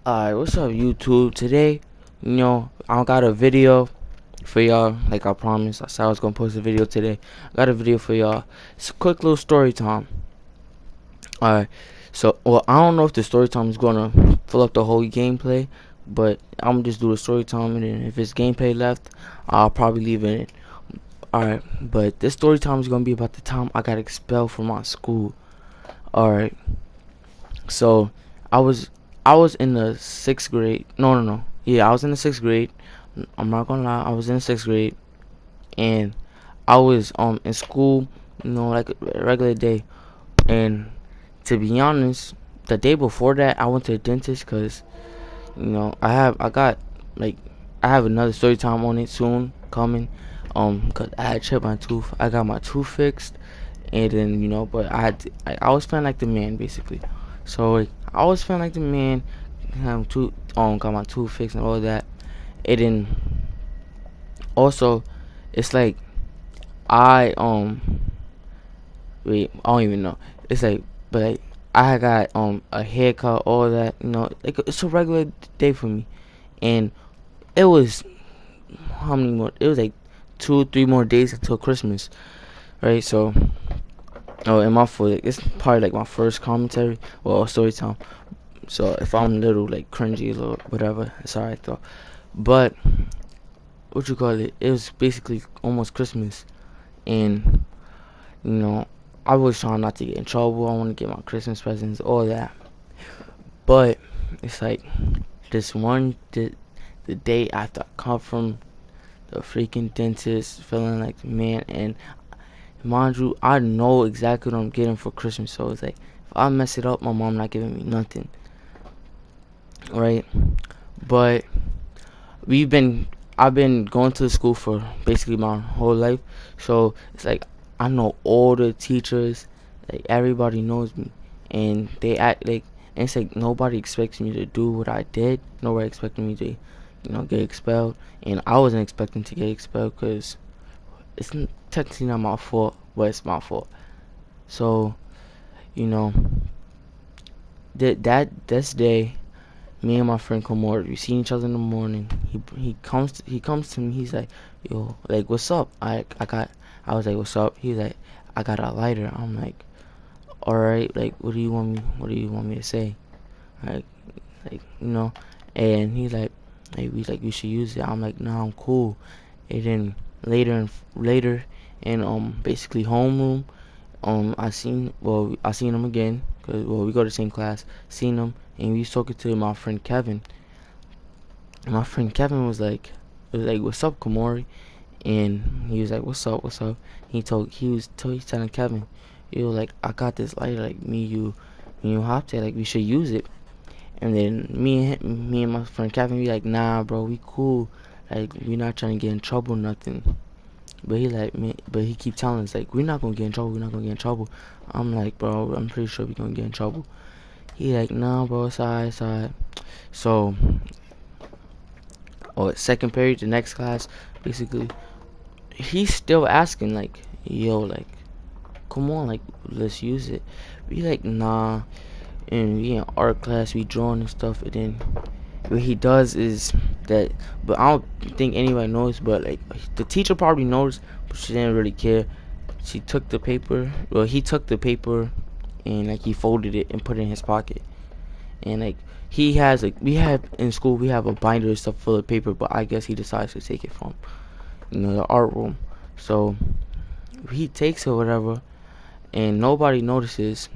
Alright, what's up YouTube? Today, I got a video for y'all, like I promised. I said I was gonna post a video today. I got a video for y'all. It's a quick little story time. Alright, so, I don't know if the story time is gonna fill up the whole gameplay, but I'm gonna just do the story time, and then if it's gameplay left, I'll probably leave it in. Alright, but this story time is gonna be about the time I got expelled from my school. Alright, so I was I was in the sixth grade. No. Yeah, I was in the sixth grade. I'm not gonna lie, I was in the sixth grade, and I was in school, like a regular day. And to be honest, the day before that, I went to the dentist because like I have another story time on it soon coming. Cause I had chipped my tooth. I got my tooth fixed, and then but I was feeling like the man basically. So like, I was feeling like the man. Got my tooth fixed and all that. And then also, it's like I wait, I don't even know. It's like, but like, I got a haircut, all that. Like it's a regular day for me, and it was how many more? It was like 2 3 more days until Christmas, right? So, and my fault. It's probably like my first commentary or story time. So if I'm a little like cringy or whatever, it's alright though. But what you call it? It was basically almost Christmas, and you know I was trying not to get in trouble. I want to get my Christmas presents, all that. But it's like the day after I come from the freaking dentist, feeling like the man, and mind you, I know exactly what I'm getting for Christmas. So it's like if I mess it up, my mom not giving me nothing, right? But we've been I've been going to school for basically my whole life, so it's like I know all the teachers, like everybody knows me, and they act like, and it's like nobody expects me to do what I did. Nobody expected me to, get expelled, and I wasn't expecting to get expelled because it's technically not my fault, but it's my fault. So you know this day, me and my friend Komor, we seen each other in the morning. He comes to me. He's like, yo, like, what's up? I was like, what's up? He's like, I got a lighter. I'm like, all right. Like, what do you want me to say? Like, like. And he's like we should use it. I'm like, nah, I'm cool. And then later in basically homeroom, I seen him again, cause we go to the same class. Seen him, and we was talking to my friend Kevin. And my friend Kevin was like, what's up, Kamori? And he was like, what's up, what's up? He's telling Kevin, yo, like, I got this lighter, like, me and Hopte, like, we should use it. And then me and my friend Kevin, we like, nah, bro, we cool, like, we not trying to get in trouble, nothing. But he keep telling us like, we're not gonna get in trouble, we're not gonna get in trouble. I'm like, bro, I'm pretty sure we're gonna get in trouble. He like, nah, bro, it's alright, it's alright. So, second period, the next class, basically, he's still asking like, yo, like, come on, like, let's use it. We like, nah. And we in art class, we drawing and stuff, and then what he does is that, but I don't think anybody knows, but like the teacher probably knows, but she didn't really care. She took the paper, he took the paper, and like he folded it and put it in his pocket. And like he has, like, we have in school, we have a binder and stuff full of paper, but I guess he decides to take it from the art room. So he takes it or whatever, and nobody notices.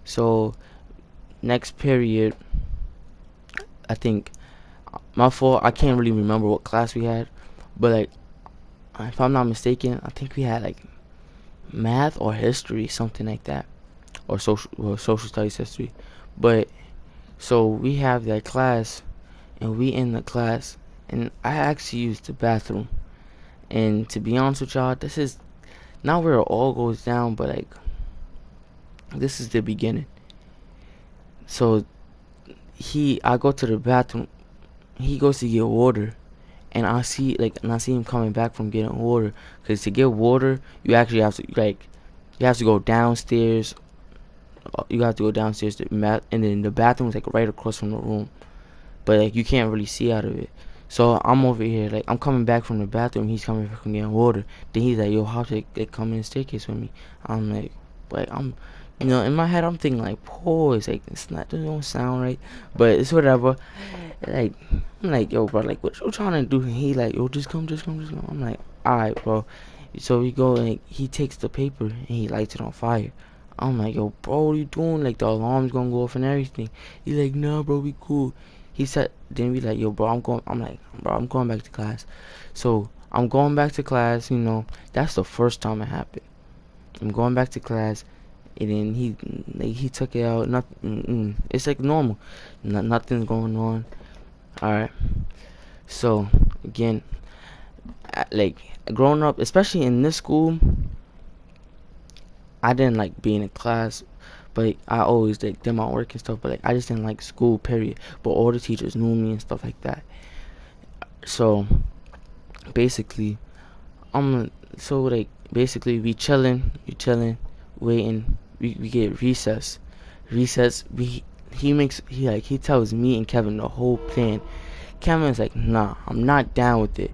So next period, I think, my fault, I can't really remember what class we had, but like, if I'm not mistaken, I think we had like math or history, something like that, or social studies history. But so we have that class, and we in the class, and I actually used the bathroom. And to be honest with y'all, this is not where it all goes down, but like, this is the beginning. So I go to the bathroom, he goes to get water, and I see him coming back from getting water, because to get water you actually have to, like, you have to go downstairs. You have to go downstairs to and then the bathroom is like right across from the room. but like you can't really see out of it. So I'm over here, like I'm coming back from the bathroom. He's coming back from getting water. Then he's like, "Yo, how to like, come in the staircase with me?" I'm like I'm, in my head I'm thinking like, "Pause, like it's not, it don't sound right," but it's whatever. Like I'm like, "Yo, bro, like what you trying to do?" And he like, "Yo, just come, just come, just come." I'm like, "Alright, bro." So we go and he takes the paper and he lights it on fire. I'm like, "Yo, bro, what are you doing? Like the alarm's gonna go off and everything." He's like, "Nah, bro, we cool." He said, then we like, "Yo, bro, I'm going." I'm like, "Bro, I'm going back to class." So I'm going back to class. That's the first time it happened. I'm going back to class, and then he took it out. Nothing. It's like normal. Nothing's going on. All right. So again, like growing up, especially in this school, I didn't like being in class, but I always like did my work and stuff. But like I just didn't like school, period. But all the teachers knew me and stuff like that. So basically, basically we chilling, waiting. We get recess. Recess. He tells me and Kevin the whole plan. Kevin's like, "Nah, I'm not down with it.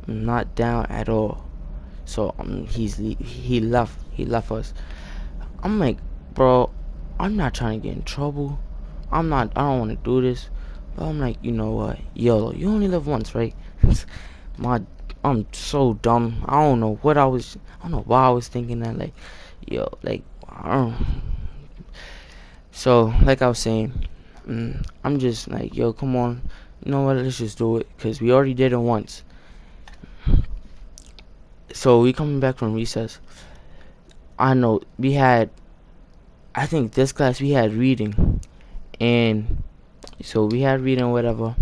I'm not down at all." So he left us. I'm like, "Bro, I'm not trying to get in trouble. I don't want to do this." But I'm like, "You know what? YOLO, you only live once, right?" my I'm so dumb. I don't know why I was thinking that, like, yo, like, I don't. So like I was saying, I'm just like, "Yo, come on, you know what, let's just do it," because we already did it once. So we coming back from recess. I know I think this class we had reading, and so we had reading whatever.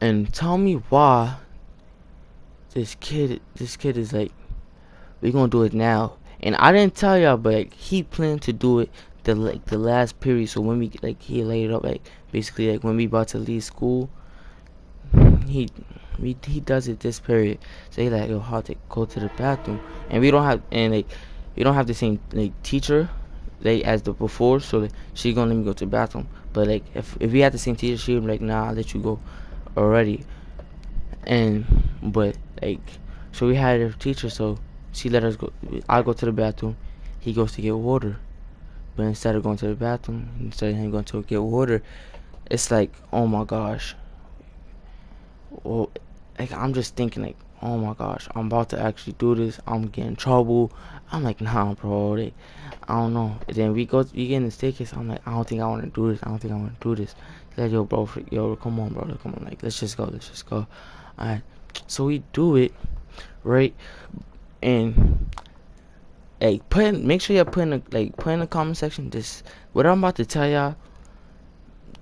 And tell me why this kid is like, "We gonna do it now." And I didn't tell y'all, but like he planned to do it the last period. So when we like he laid it up, like basically like when we about to leave school, he he does it this period. So he like, "Yo, how to go to the bathroom?" And we don't have the same like teacher like as the before. So like, she gonna let me go to the bathroom. But like if we had the same teacher, she would be like, "Nah, I'll let you go already." And but like, so we had a teacher, so she let us go. I go to the bathroom, he goes to get water. But instead of going to the bathroom, instead of him going to get water, it's like, oh my gosh. Well, like I'm just thinking like, oh my gosh, I'm about to actually do this. I'm getting in trouble. I'm like, "Nah, bro. Like, I don't know." And then we get in the staircase. I'm like, "I don't think I want to do this. I don't think I want to do this." He's like, "Yo, bro, yo, come on, bro, come on. Like, let's just go. Let's just go." Alright. So we do it, right? And like make sure y'all put in the comment section this what I'm about to tell y'all.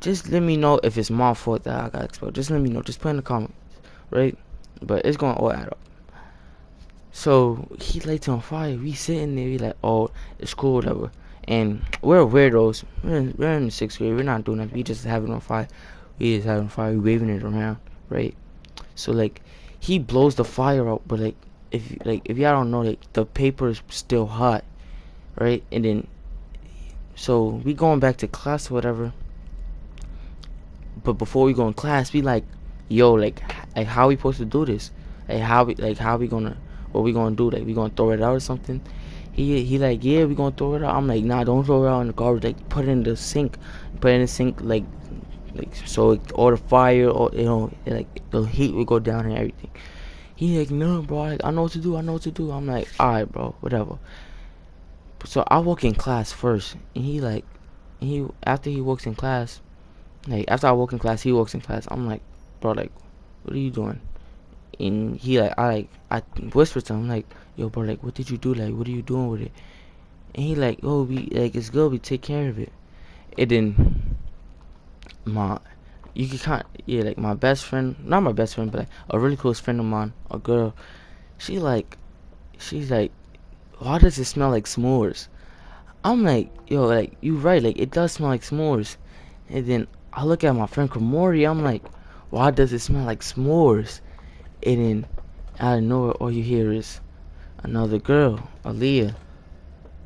Just let me know if it's my fault that I got expelled. Just let me know. Just put in the comments, right? But it's gonna all add up. So he lights on fire. We sitting there. We like, "Oh, it's cool, whatever." And we're weirdos. We're in the sixth grade. We're not doing that. We just having on fire. We just having fire. We waving it around, right? So like, he blows the fire out, but if y'all don't know, like the paper is still hot, right? And then so we going back to class or whatever. But before we go in class, we like, "Yo, like how we supposed to do this? How we gonna what we gonna do? Like we gonna throw it out or something?" He like, "Yeah, we gonna throw it out." I'm like, "Nah, don't throw it out in the garbage. Like put it in the sink. Put it in the sink like so all the fire or like the heat will go down and everything." He like, "No, bro, like, I know what to do. I know what to do." I'm like, "Alright, bro, whatever." So I walk in class first, and he after he walks in class, like after I walk in class, he walks in class. I'm like, "Bro, like, what are you doing?" And he like, I whispered to him like, "Yo, bro, like, what did you do? Like, what are you doing with it?" And he like, "Oh, we like it's good. We take care of it." And then my you can kind yeah, like my best friend, not my best friend, but like a really close friend of mine, a girl. She like, she's like, "Why does it smell like s'mores?" I'm like, "Yo, like you right, like it does smell like s'mores." And then I look at my friend Kamori. I'm like, "Why does it smell like s'mores?" And then out of nowhere, all you hear is another girl, Aaliyah.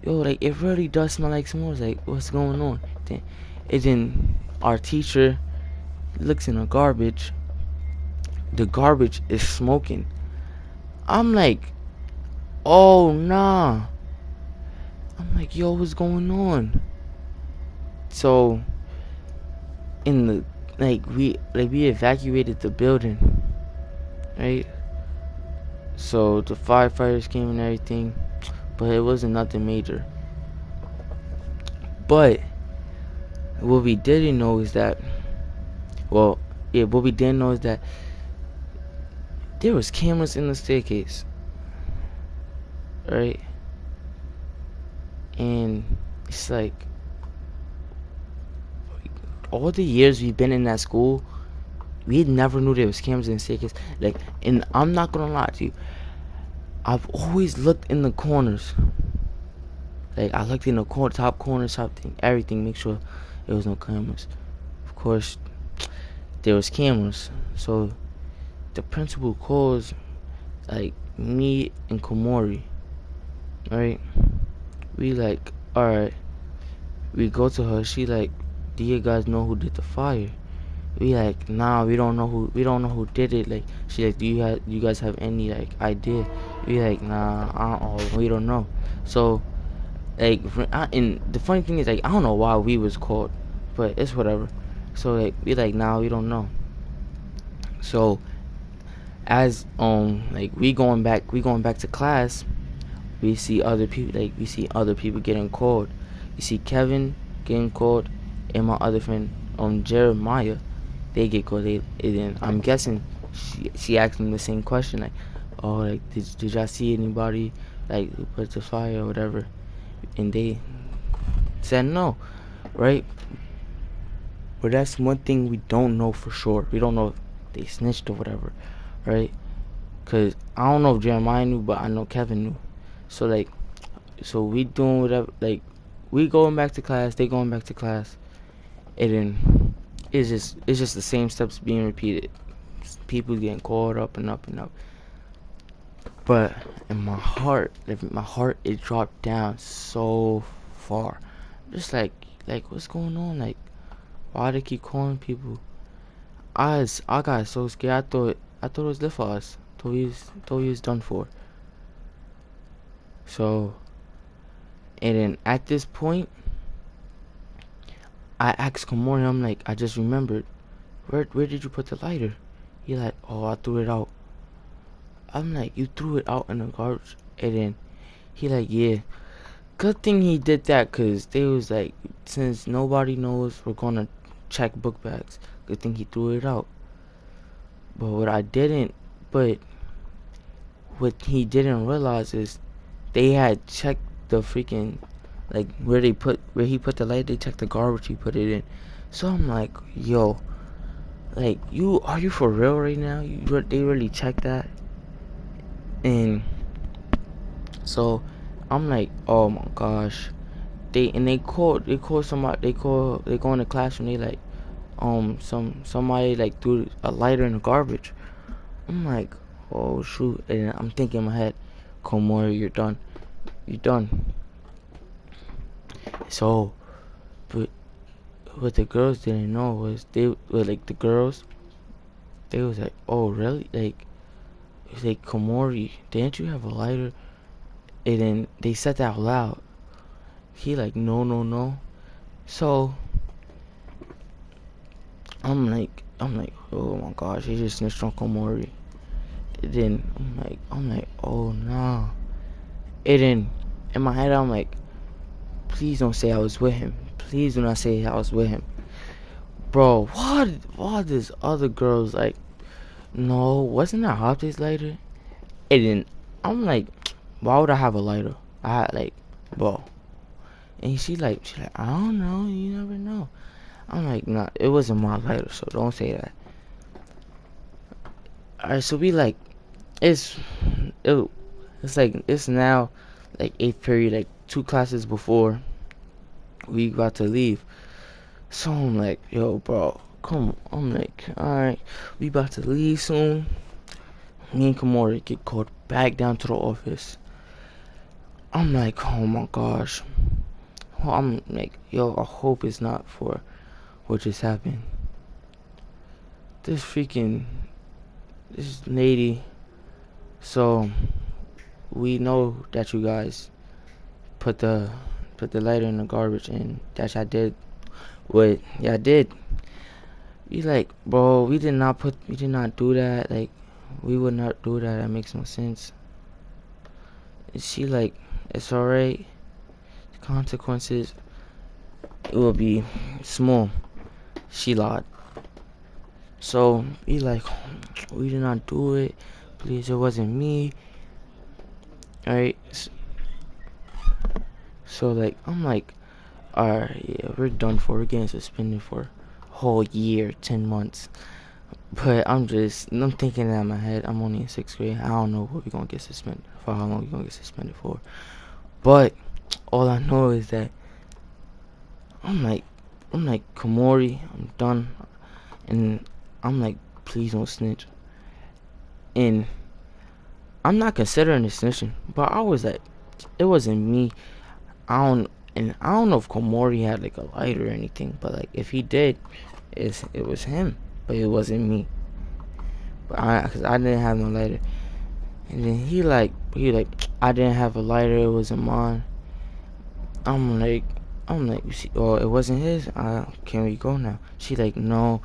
"Yo, like it really does smell like s'mores. Like what's going on?" Then, and then our teacher, looks in the garbage. The garbage is smoking. I'm like, oh nah. I'm like, yo, what's going on? So in the we evacuated the building, right? So the firefighters came and everything, but it wasn't nothing major. But what we didn't know is that, well, yeah, what we didn't know is that there was cameras in the staircase, right? And it's like all the years we've been in that school, we never knew there was cameras in the staircase. Like, and I'm not gonna lie to you, I've always looked in the corners. Like, I looked in the top corners, top thing, everything, make sure there was no cameras. Of course, there was cameras. So the principal calls like me and Komori, right? We like, alright. We go to her. She like, do you guys know who did the fire? We like, nah, we don't know who did it. Like, she like, you guys have any like idea? We like, nah, we don't know. So like, and the funny thing is, like, I don't know why we was called, but it's whatever. So like, we like, nah, we don't know. So as like we going back to class, we see other people getting called. You see Kevin getting called, and my other friend Jeremiah, they get called. And I'm guessing she asked me the same question, like, oh, like, did y'all see anybody like who put the fire or whatever? And they said no, right? But that's one thing we don't know for sure. We don't know if they snitched or whatever, right? Cause I don't know if Jeremiah knew, but I know Kevin knew. So like, so we doing whatever. Like, we going back to class, they going back to class, and then it's just the same steps being repeated. People getting caught up and up and up. But in my heart, it dropped down so far. Just like what's going on? Like, why they keep calling people? I got so scared. I thought it was lit for us. Thought he was done for. So, and then at this point, I asked Komori. I'm like, I just remembered. Where did you put the lighter? He like, oh, I threw it out. I'm like, you threw it out in the garbage? And then he like, yeah. Good thing he did that, cause they was like, since nobody knows, we're gonna check book bags. Good thing he threw it out. But but what he didn't realize is they had checked the freaking, like, where he put the light. They checked the garbage he put it in. So I'm like, yo, like, are you for real right now? They really checked that? And so I'm like, oh my gosh. They call somebody. They go in the classroom. They like, somebody like threw a lighter in the garbage. I'm like, oh shoot. And I'm thinking in my head, Komori, you're done. You're done. So, but what the girls didn't know was the girls, they was like, oh really? Like, it's like, Komori, didn't you have a lighter? And then they said that out loud. He like, no, no, no. So I'm like, oh my gosh, he just snitched on Komori. And then I'm like, oh no. And then in my head, I'm like, please don't say I was with him. Please do not say I was with him. Bro, why this other girl's like, no, wasn't that Hopkins lighter? And then I'm like, why would I have a lighter? I had like, bro. And she like, I don't know, you never know. I'm like, nah, it wasn't my lighter, so don't say that. Alright, so we like, it's it's now like 8th period, like 2 classes before we about to leave. So I'm like, yo, bro, come on. I'm like, alright, we about to leave soon. Me and Komori get called back down to the office. I'm like, oh my gosh. Well, I'm like, yo, I hope it's not for what just happened. this freaking this lady. So we know that you guys put the lighter in the garbage, and that I did what yeah I did. We like, bro, we did not do that. Like, we would not do that. That makes no sense. And she like, it's alright. The consequences, it will be small. She lied. So we like, we did not do it. Please, it wasn't me. Alright. So like, I'm like, alright, yeah, we're done for. We're getting suspended for a whole year, 10 months. But I'm thinking in my head, I'm only in 6th grade. I don't know what we're gonna get suspended for, how long we're gonna get suspended for. But all I know is that I'm like, Komori, I'm done. And I'm like, please don't snitch. And I'm not considering it snitching, but I was like, it wasn't me. I don't know if Komori had like a lighter or anything, but like if he did, it was him, but it wasn't me. Cause I didn't have no lighter. And then he like, I didn't have a lighter, it wasn't mine. I'm like, you see, oh, it wasn't his. Can we go now? She like, no.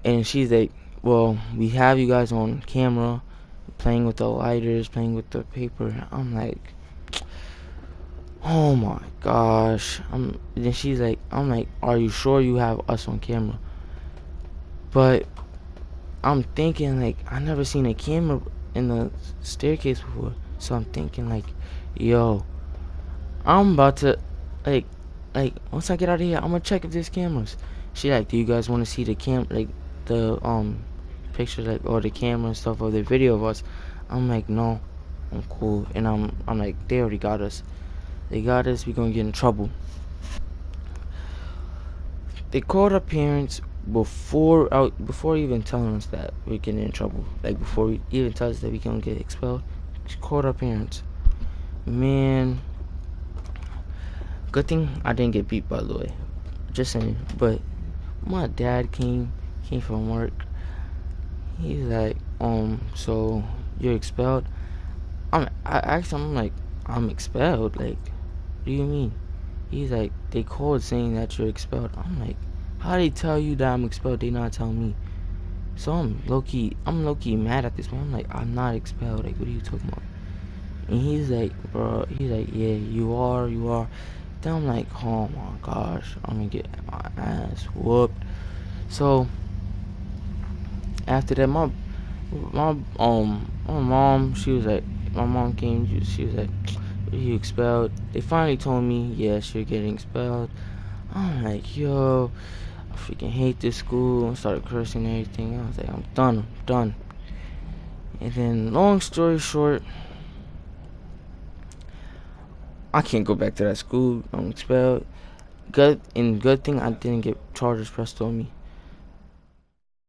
And she's like, well, we have you guys on camera, playing with the lighters, playing with the paper. I'm like, oh my gosh. Then she's like, I'm like, are you sure you have us on camera? But I'm thinking like, I never seen a camera in the staircase before. So I'm thinking like, yo, I'm about to, like, once I get out of here, I'm gonna check if there's cameras. She like, do you guys want to see the the pictures, like, or the camera and stuff, or the video of us? I'm like, no, I'm cool. And I'm like, they already got us. They got us. We gonna get in trouble. They called our parents before even telling us that we're getting in trouble. Like, before we even tell us that we gonna get expelled, she called our parents. Man, good thing I didn't get beat, by the way. Just saying. But my dad came from work. He's like, so you're expelled? I asked him, I'm like, I'm expelled? Like, what do you mean? He's like, they called saying that you're expelled. I'm like, how they tell you that I'm expelled? They not tell me. So I'm low key mad at this point. I'm like, I'm not expelled. Like, what are you talking about? And he's like, bro, yeah, you are. Then I'm like, oh my gosh, I'm gonna get my ass whooped. So after that, my mom, she was like, my mom came, she was like, are you expelled? They finally told me, yes, you're getting expelled. I'm like, yo, I freaking hate this school. I started cursing and everything. I was like, I'm done. And then, long story short, I can't go back to that school. I'm expelled. Good thing I didn't get charges pressed on me.